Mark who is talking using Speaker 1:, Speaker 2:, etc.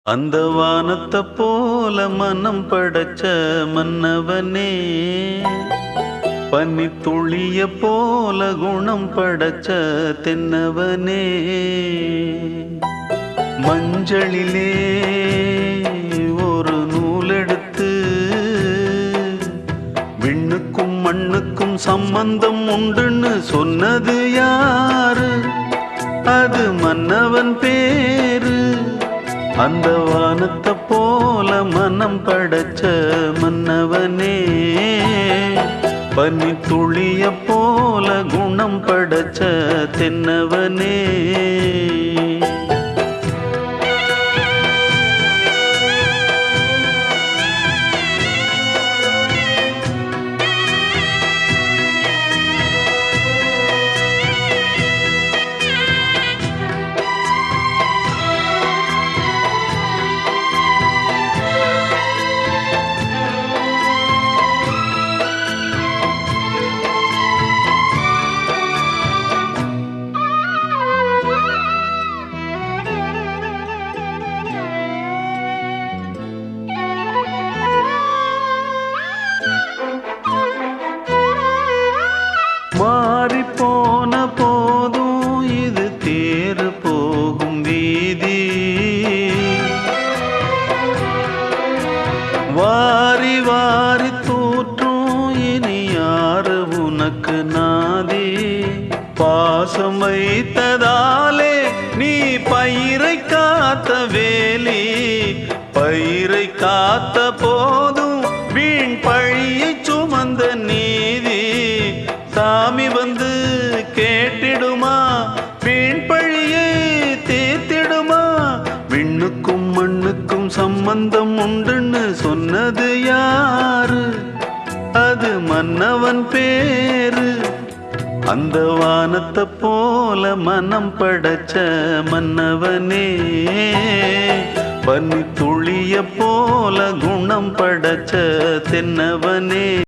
Speaker 1: அந்த வானத்தை போல மனம் படைச்ச மன்னவனே, பனி துளிய போல குணம் படைச்ச தென்னவனே, மஞ்சளிலே ஒரு நூலெடுத்து விண்ணுக்கும் மண்ணுக்கும் சம்பந்தம் உண்டுன்னு சொன்னது யாரு? அது மன்னவன் பேரு. அந்த வானத்தை போல மனம் படைச்ச மன்னவனே, பனி துளிய போல குணம் படைச்ச தென்னவனே. மாறி போன போதும் இது தேறு போகும் வீதி, வாரி வாரி தூற்றும் இனி யாரு உனக்கு நாதி? பாசம் வைத்ததாலே நீ பயிரை காத்த வேலி, பயிரை காத்த போதும் வீண் பழியை சுமந்த நீதி. சாமி வந்து கேட்டிடுமா, வீண் பழியை தீர்த்திடுமா? விண்ணுக்கும் மண்ணுக்கும் சம்பந்தம் உண்டுன்னு சொன்னது யாரு? அது மன்னவன் பேரு. அந்த வானத்தை போல மனம் படைச்ச மன்னவனே, பனி துளிய போல குணம் படைச்ச தென்னவனே.